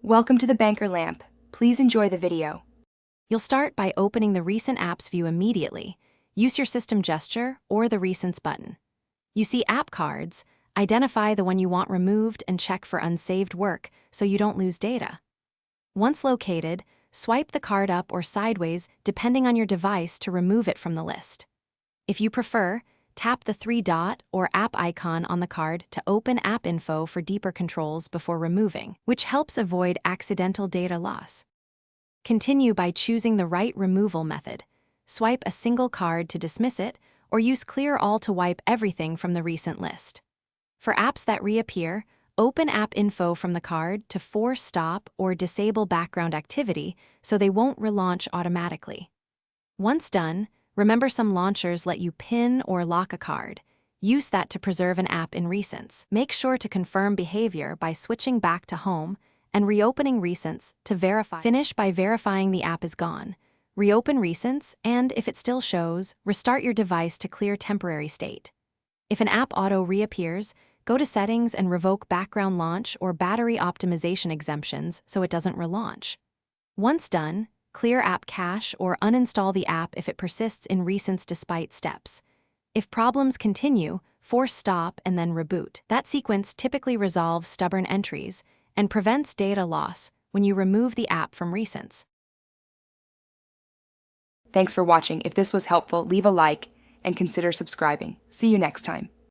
Welcome to the Banker Lamp. Please enjoy the video. You'll start by opening the Recent Apps view immediately. Use your system gesture or the Recents button. You see app cards. Identify the one you want removed and check for unsaved work so you don't lose data. Once located, swipe the card up or sideways depending on your device to remove it from the list. If you prefer, tap the three-dot or app icon on the card to open app info for deeper controls before removing, which helps avoid accidental data loss. Continue by choosing the right removal method. Swipe a single card to dismiss it, or use Clear All to wipe everything from the recent list. For apps that reappear, open app info from the card to force stop or disable background activity so they won't relaunch automatically. Once done, remember some launchers let you pin or lock a card. Use that to preserve an app in Recents. Make sure to confirm behavior by switching back to Home and reopening Recents to verify. Finish by verifying the app is gone. Reopen Recents, and if it still shows, restart your device to clear temporary state. If an app auto reappears, go to Settings and revoke background launch or battery optimization exemptions so it doesn't relaunch. Once done, clear app cache or uninstall the app if it persists in Recents despite steps. If problems continue, force stop and then reboot. That sequence typically resolves stubborn entries and prevents data loss when you remove the app from Recents. Thanks for watching. If this was helpful, leave a like and consider subscribing. See you next time.